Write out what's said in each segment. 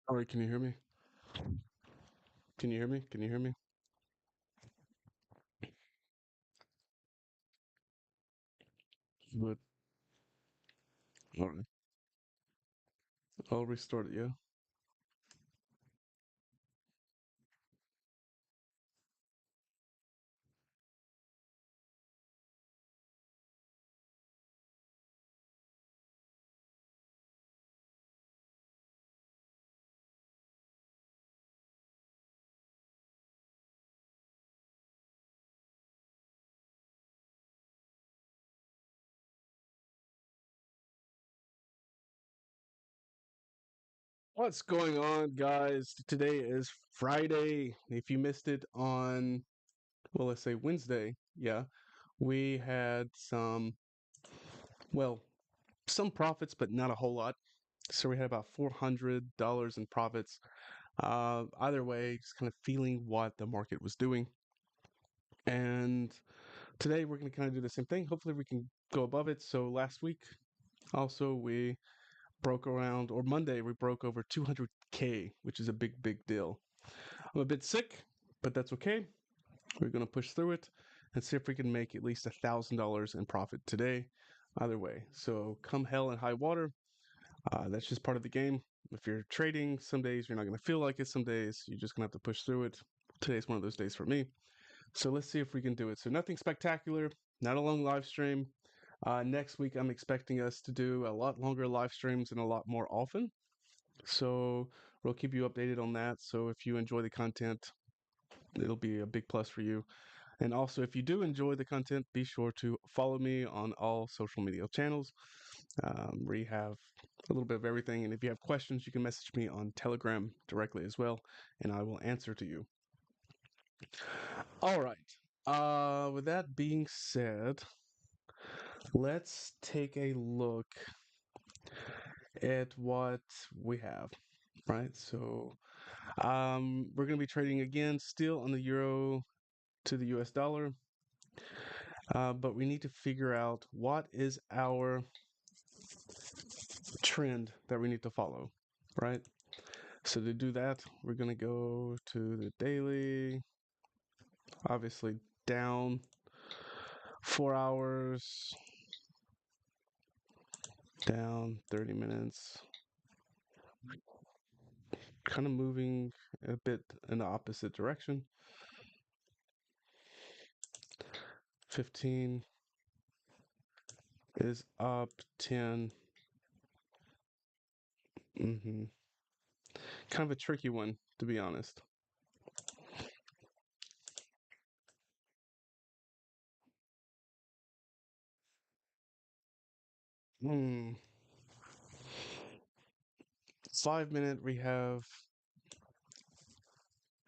All right, can you hear me? Can you hear me? Can you hear me? Good. All right. I'll restart it, yeah. What's going on, guys? Today is Friday. If you missed it on, well, let's say Wednesday, yeah, we had well, some profits, but not a whole lot. So we had about $400 in profits. Either way, just kind of feeling what the market was doing. And today we're going to kind of do the same thing. Hopefully, we can go above it. So last week, also, we broke around, or Monday, we broke over 200K, which is a big, big deal. I'm a bit sick, but that's okay. We're going to push through it and see if we can make at least $1,000 in profit today. Either way. So, come hell and high water, that's just part of the game. If you're trading, some days you're not going to feel like it, some days you're just going to have to push through it. Today's one of those days for me. So, let's see if we can do it. So, nothing spectacular, not a long live stream. Next week, I'm expecting us to do a lot longer live streams and a lot more often. So we'll keep you updated on that. So if you enjoy the content, it'll be a big plus for you. And also, if you do enjoy the content, be sure to follow me on all social media channels. We have a little bit of everything. And if you have questions, you can message me on Telegram directly as well, and I will answer to you. All right. With that being said, let's take a look at what we have. Right. So we're going to be trading again, still on the euro to the US dollar, but we need to figure out what is our trend that we need to follow, right? So to do that, we're going to go to the daily, obviously down 4 hours, down 30 minutes, kind of moving a bit in the opposite direction. 15 is up 10. hmm Kind of a tricky one, to be honest. 5 minute, we have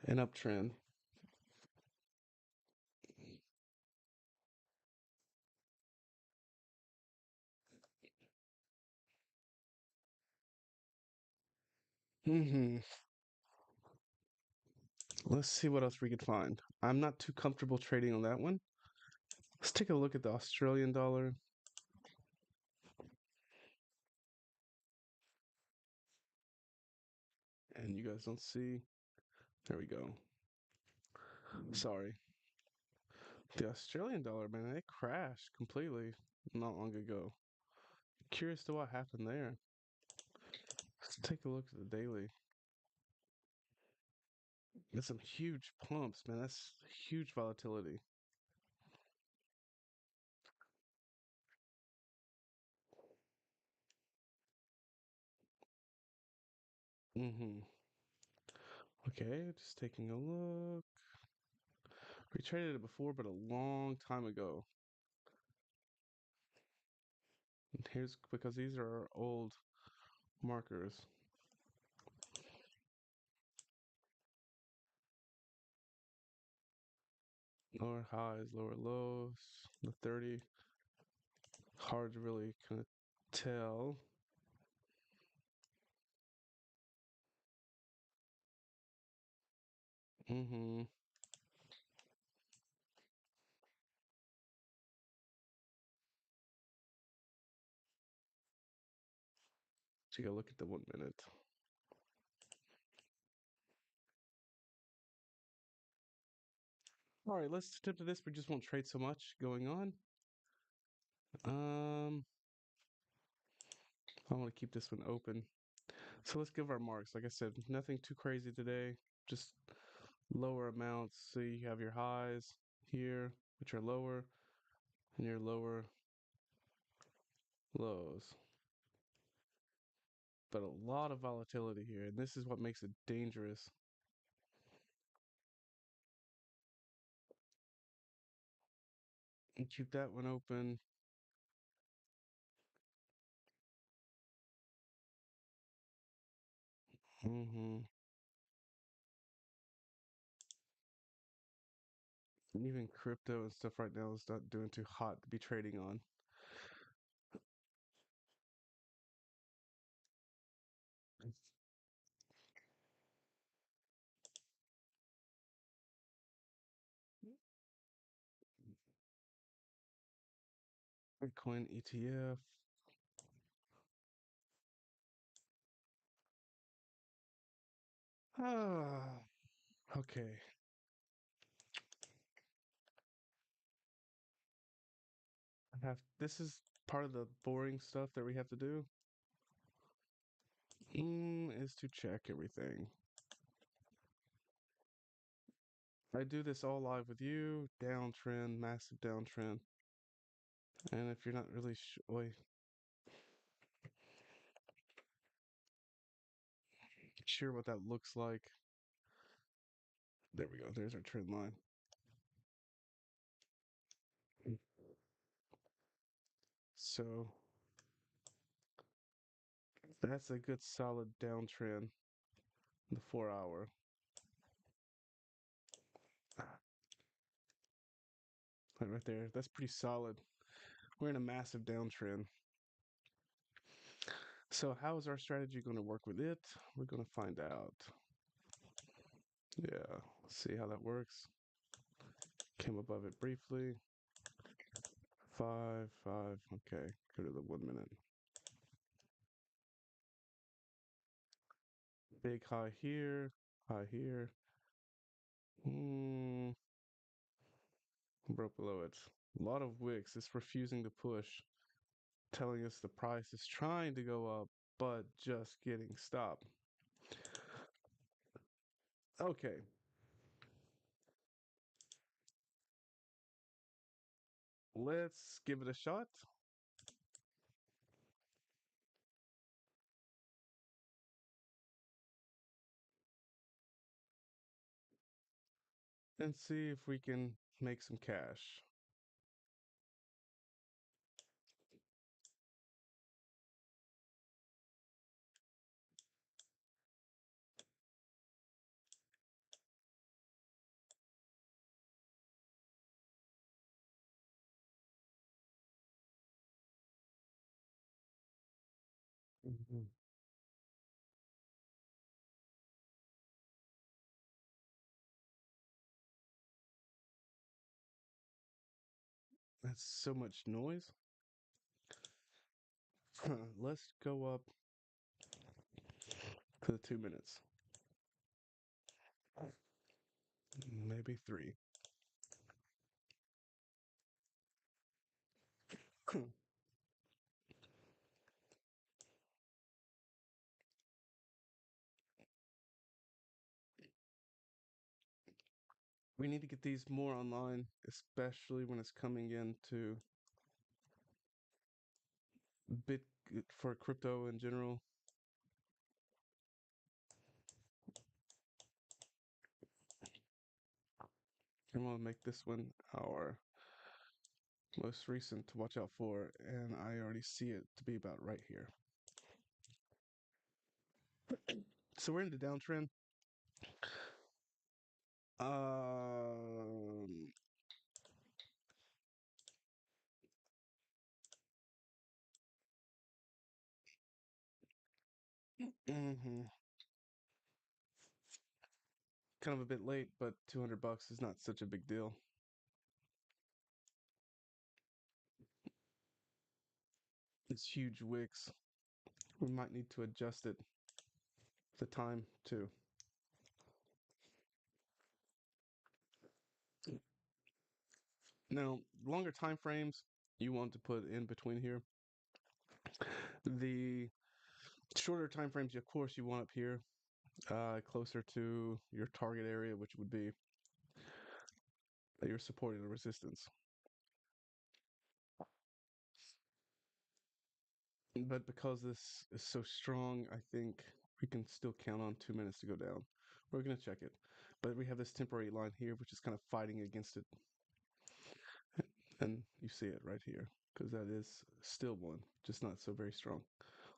an uptrend. hmm Let's see what else we could find. I'm not too comfortable trading on that one. Let's take a look at the Australian dollar. And you guys don't see. There we go. Sorry. The Australian dollar, man, it crashed completely not long ago. Curious to what happened there. Let's take a look at the daily. That's some huge pumps, man. That's huge volatility. hmm Okay, just taking a look. We traded it before, but a long time ago. And here's because these are our old markers. Lower highs, lower lows, the 30. Hard to really kind of tell. Mm-hmm. Take a look at the 1 minute. All right, let's attempt to this. We just won't trade so much going on. Um, I want to keep this one open. So let's give our marks. Like I said, nothing too crazy today. Just lower amounts. So you have your highs here, which are lower, and your lower lows. But a lot of volatility here, and this is what makes it dangerous. And keep that one open. Mm-hmm. And even crypto and stuff right now is not doing too hot to be trading on. Bitcoin ETF. Ah, okay. This is part of the boring stuff that we have to do. Is to check everything. I do this all live with you. Downtrend, massive downtrend. And if you're not really sure what that looks like, there we go. There's our trend line. So that's a good solid downtrend. The 4 hour. Right there. That's pretty solid. We're in a massive downtrend. So how is our strategy going to work with it? We're going to find out. Yeah, see how that works. Came above it briefly. 5, 5. Okay, go to the 1 minute. Big high here, high here. Hmm, broke below it. A lot of wicks. It's refusing to push, telling us the price is trying to go up, but just getting stopped. Okay, let's give it a shot and see if we can make some cash. Mhm. That's so much noise. Let's go up to the 2 minutes. Maybe three. We need to get these more online, especially when it's coming into bit for crypto in general. I'm gonna make this one our most recent to watch out for, and I already see it to be about right here. So we're in the downtrend. Um, mhm. Kind of a bit late, but 200 bucks is not such a big deal. It's huge wicks. We might need to adjust it, the time too. Now, longer time frames you want to put in between here. The shorter time frames, of course, you want up here, closer to your target area, which would be your support and resistance. But because this is so strong, I think we can still count on 2 minutes to go down. We're going to check it. But we have this temporary line here, which is kind of fighting against it. And you see it right here, because that is still one, just not so very strong.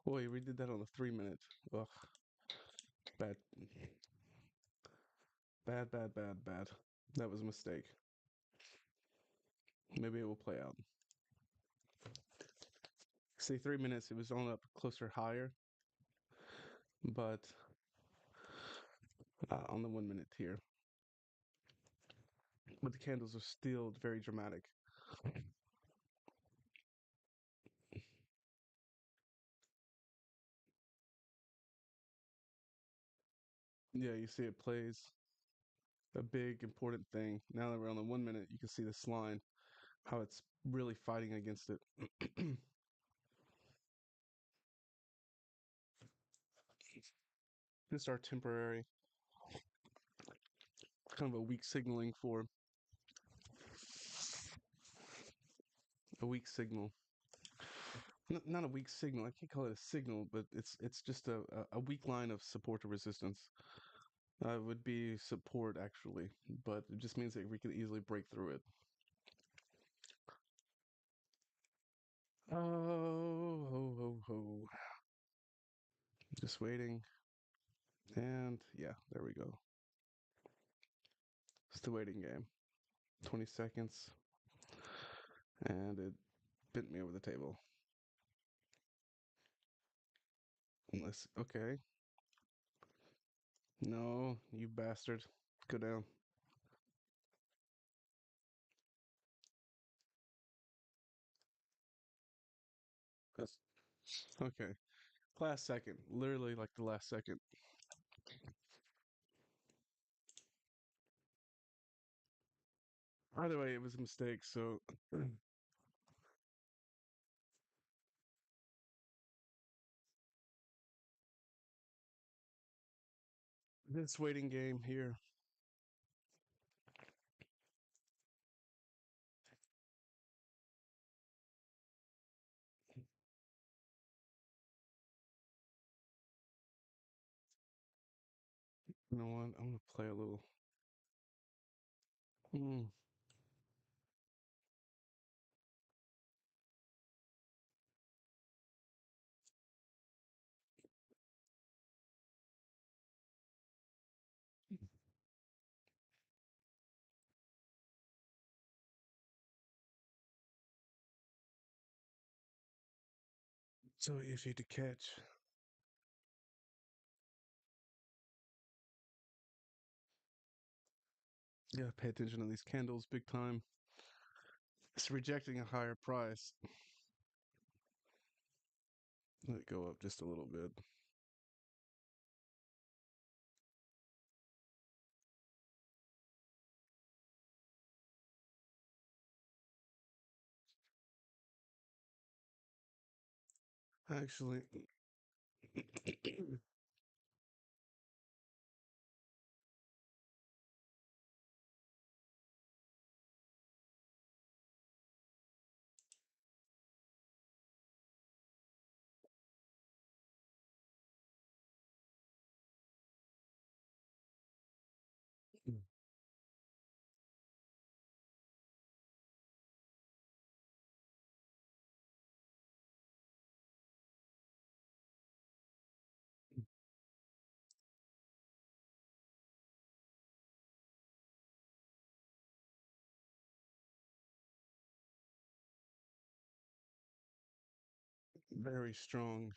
Oh, wait, we did that on the 3 minute. Ugh, bad. Bad, bad, bad, bad. That was a mistake. Maybe it will play out. See, 3 minutes, it was on up closer higher, but on the 1 minute here. But the candles are still very dramatic. Yeah, you see it plays a big important thing. Now that we're on the 1 minute, you can see this line, how it's really fighting against it. Just our temporary, kind of a weak signaling for a weak signal. Not a weak signal. I can't call it a signal, but it's just a weak line of support to resistance. Would be support actually, but it just means that we could easily break through it. Oh, ho, ho, ho. Just waiting. And yeah, there we go. It's the waiting game. 20 seconds. And it bent me over the table. Unless, okay. No, you bastard. Go down. That's- Okay. Last second. Literally like the last second. Either way, it was a mistake, so this waiting game here. You know what? I'm gonna play a little. Hmm. So easy to catch. Yeah, pay attention to these candles big time. It's rejecting a higher price. Let it go up just a little bit. Actually, very strong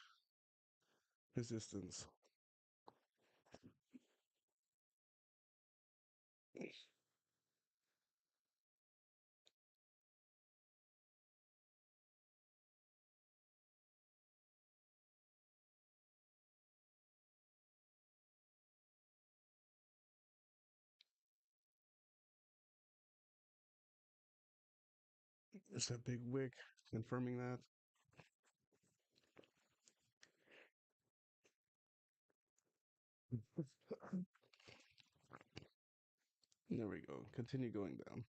resistance. There's that big wick confirming that. There we go. Continue going down.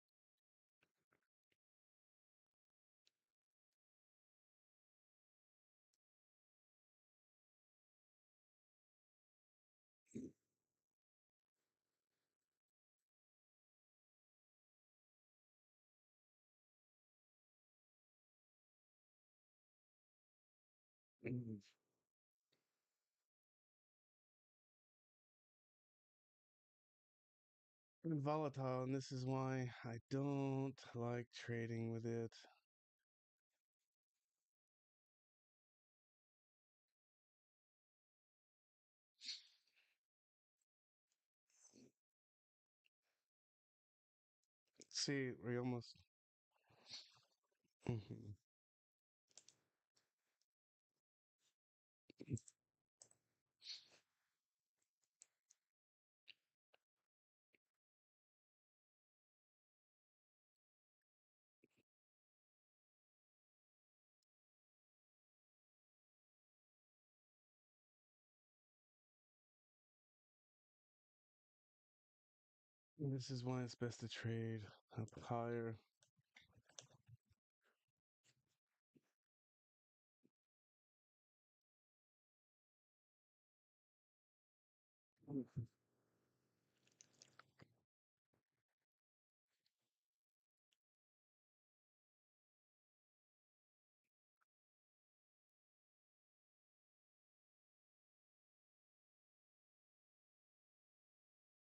Mhm. And volatile, and this is why I don't like trading with it. See, we almost. Mhm. This is why it's best to trade up higher.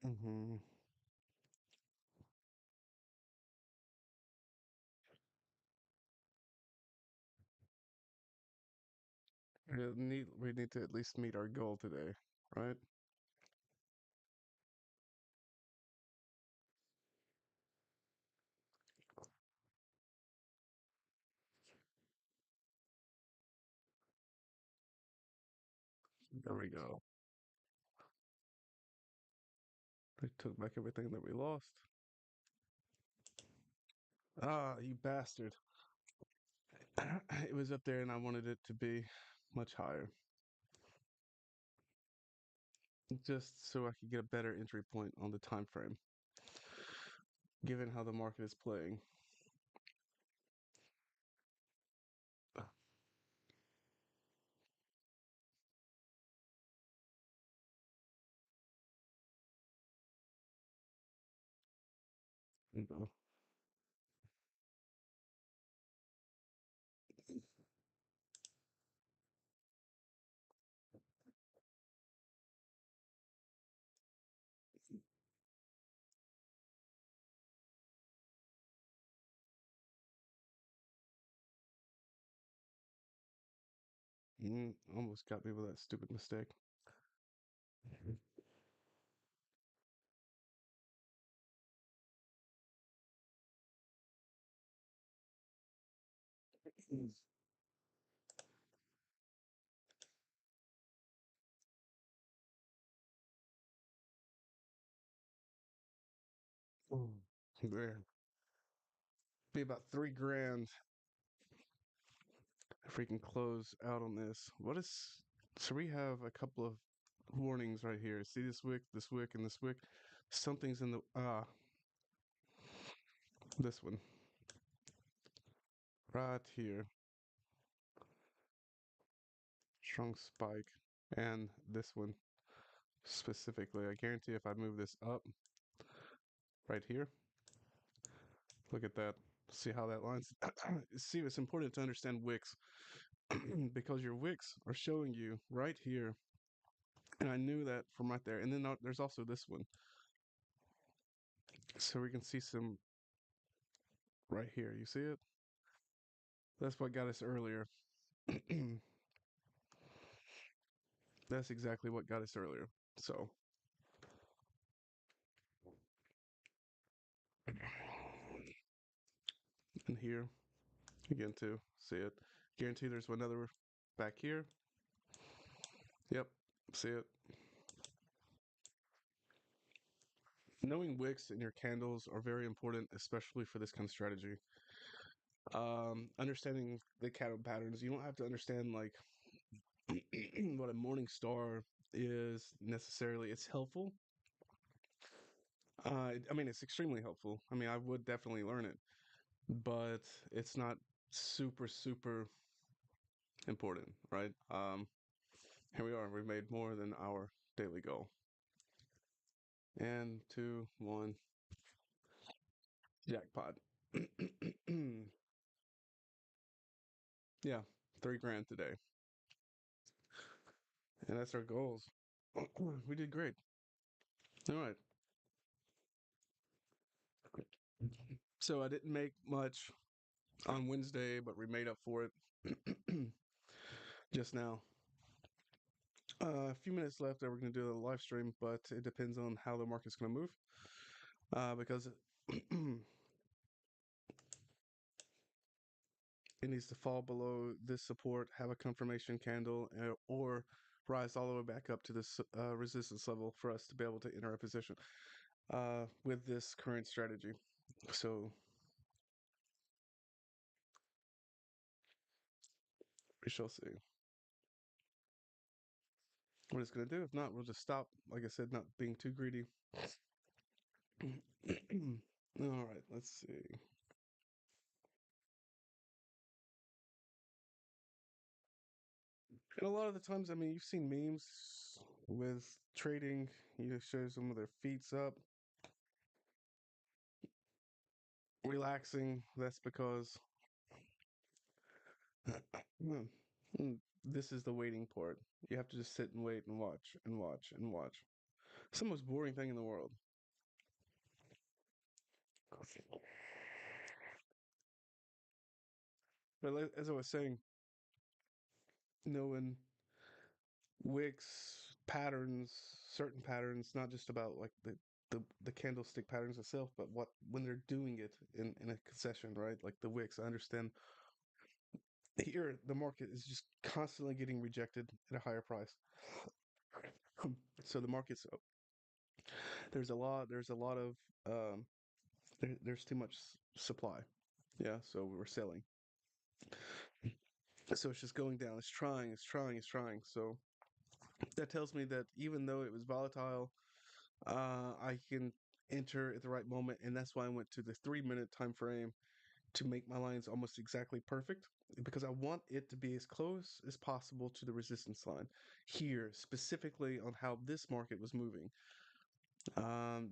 Mm-hmm. We need to at least meet our goal today, right? There we go. We took back everything that we lost. Ah, you bastard. It was up there and I wanted it to be much higher. Just so I could get a better entry point on the time frame, given how the market is playing. You know. Almost got me with that stupid mistake. Mm. There. Be about 3 grand if we can close out on this. What is. So we have a couple of warnings right here. See this wick, and this wick? Something's in the. This one. Right here. Strong spike. And this one specifically. I guarantee if I move this up right here, look at that. See how that lines? See, it's important to understand wicks because your wicks are showing you right here. And I knew that from right there. And then there's also this one. So we can see some right here. You see it? That's what got us earlier. That's exactly what got us earlier. So, and here again too. See it? Guarantee there's another back here. Yep. See it? Knowing wicks in your candles are very important, especially for this kind of strategy. Understanding the cattle patterns. You don't have to understand like what a morning star is necessarily. It's helpful. I mean, it's extremely helpful. I mean, I would definitely learn it, but it's not super important, right? Here we are. We've made more than our daily goal. And two, one, jackpot. Yeah, 3 grand today, and that's our goals. We did great. All right. So I didn't make much on Wednesday, but we made up for it just now. A few minutes left that we're going to do a live stream, but it depends on how the market's going to move because it needs to fall below this support, have a confirmation candle, or rise all the way back up to this resistance level for us to be able to enter a position with this current strategy. So we shall see what it's going to do. If not, we'll just stop. Like I said, not being too greedy. All right, let's see. And a lot of the times, I mean, you've seen memes with trading, show some of their feet up, relaxing. That's because hmm, this is the waiting part. You have to just sit and wait and watch and watch and watch. It's the most boring thing in the world. But as I was saying, knowing wicks, patterns, certain patterns, not just about like the candlestick patterns itself, but what when they're doing it in a concession, right? Like the wicks, I understand here the market is just constantly getting rejected at a higher price. So the market's there's a lot of there's too much supply. Yeah, so we're selling. So it's just going down. It's trying. So that tells me that even though it was volatile, I can enter at the right moment, and that's why I went to the 3 minute time frame to make my lines almost exactly perfect because I want it to be as close as possible to the resistance line here, specifically on how this market was moving.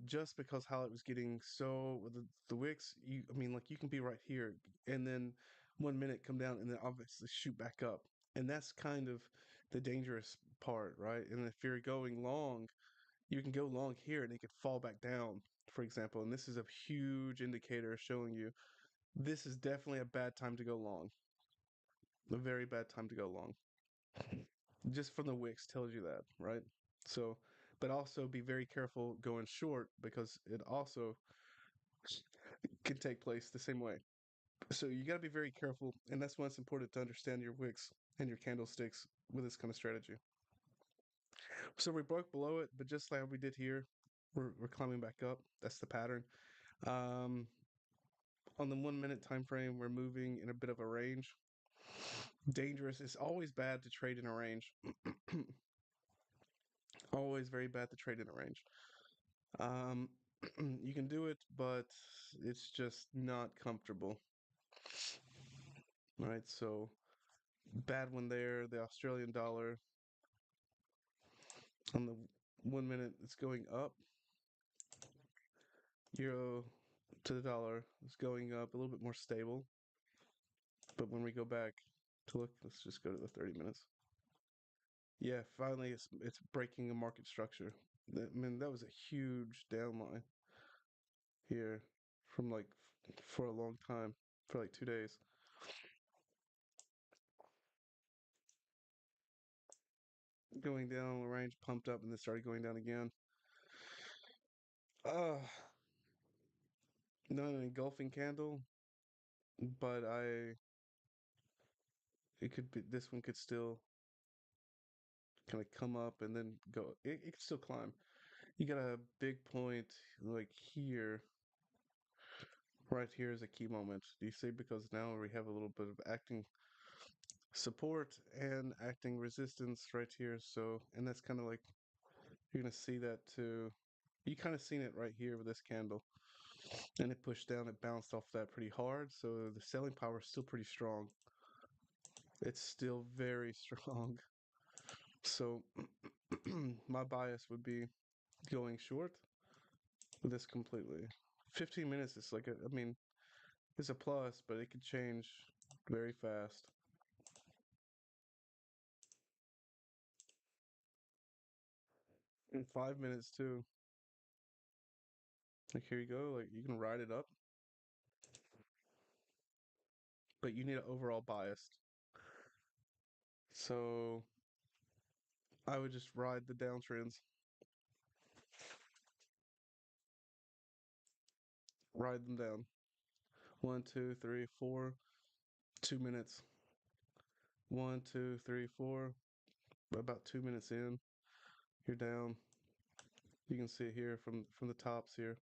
Just because how it was getting so with the wicks, I mean, like you can be right here and then 1 minute come down and then obviously shoot back up. And that's kind of the dangerous part, right? And if you're going long, you can go long here and it could fall back down, for example. And this is a huge indicator showing you this is definitely a bad time to go long. A very bad time to go long. Just from the wicks tells you that, right? So, but also be very careful going short because it also can take place the same way. So you got to be very careful, and that's why it's important to understand your wicks and your candlesticks with this kind of strategy. So we broke below it, but just like we did here, we're climbing back up. That's the pattern. Um, on the 1 minute time frame, we're moving in a bit of a range. Dangerous. It's always bad to trade in a range. Always very bad to trade in a range. Um, you can do it, but it's just not comfortable. Right. So bad one there. The Australian dollar on the 1 minute it's going up. Euro to the dollar is going up a little bit more stable. But when we go back to look, let's just go to the 30 minutes. Yeah, finally it's breaking a market structure. I mean, that was a huge downline here from like for a long time, for like 2 days. Going down, the range pumped up and then started going down again. Not an engulfing candle, but it could be, this one could still kind of come up and then go, it could still climb. You got a big point like here Right here is a key moment. Do you see? Because now we have a little bit of acting support and acting resistance right here. So, and that's kind of like, you're going to see that too. You kind of seen it right here with this candle. And it pushed down, it bounced off that pretty hard. So the selling power is still pretty strong. It's still very strong. So my bias would be going short with this completely. 15 minutes is like, I mean, it's a plus, but it could change very fast. In 5 minutes too. Like here you go, like you can ride it up, but you need an overall bias. So I would just ride the downtrends, ride them down. One, two, three, four, 2 minutes. One, two, three, four. About 2 minutes in, you're down. You can see it here from the tops here.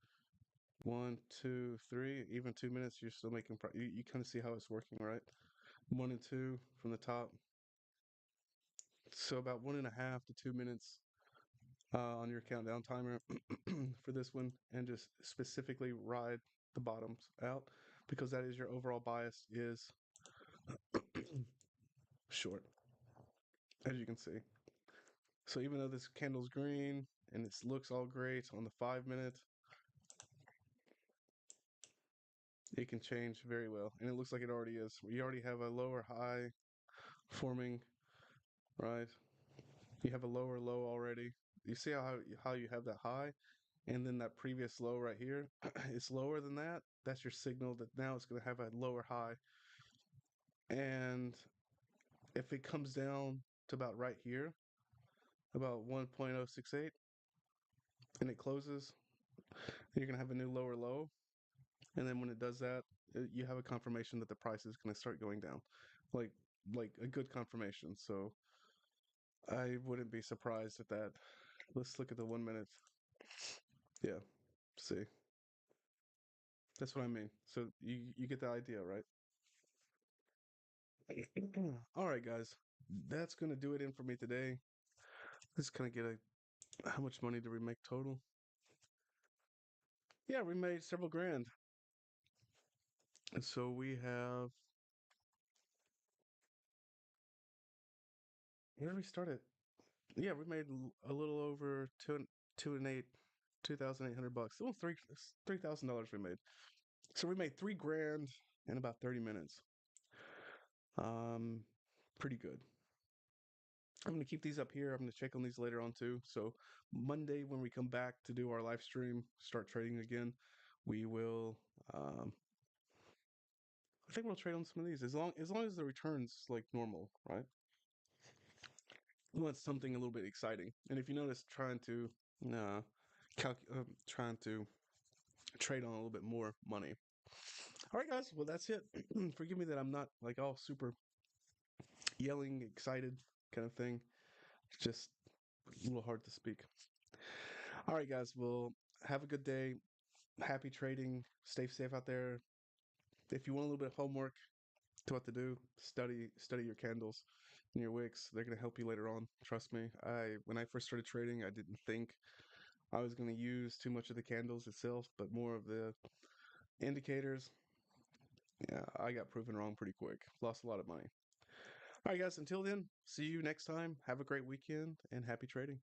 One, two, three. Even 2 minutes, you're still making. You kind of see how it's working, right? One and two from the top. So about 1.5 to 2 minutes on your countdown timer for this one, and just specifically ride the bottoms out because that is your overall bias is short, as you can see. So even though this candle's green and it looks all great on the 5 minute, it can change very well. And it looks like it already is. You already have a lower high forming, right? You have a lower low already. You see how you have that high and then that previous low right here, it's lower than that. That's your signal that now it's going to have a lower high. And if it comes down to about right here, about 1.068, and it closes, you're going to have a new lower low. And then when it does that, you have a confirmation that the price is going to start going down, like like a good confirmation. So I wouldn't be surprised at that. Let's look at the 1 minute. Yeah, see, that's what I mean. So you get the idea, right? All right, guys, that's gonna do it in for me today. Let's kind of get a how much money did we make total? Yeah, we made several grand. And so we have where did we start at? Yeah, we made a little over two and eight, 2,800 bucks. Well, $3,000 we made. So we made 3 grand in about 30 minutes. Um, Pretty good. I'm gonna keep these up here. I'm gonna check on these later on too. So Monday when we come back to do our live stream, start trading again, we will. Um, I think we'll trade on some of these as long as the returns like normal, right? We want something a little bit exciting. And if you notice, uh, trying to trade on a little bit more money. All right, guys. Well, that's it. Forgive me that I'm not like all super yelling, excited kind of thing. It's just a little hard to speak. All right, guys. Well, have a good day. Happy trading. Stay safe out there. If you want a little bit of homework to what to do, study your candles and your wicks. They're gonna help you later on. Trust me. When I first started trading, I didn't think I was gonna use too much of the candles itself, but more of the indicators. Yeah, I got proven wrong pretty quick. Lost a lot of money. All right, guys. Until then, see you next time. Have a great weekend and happy trading.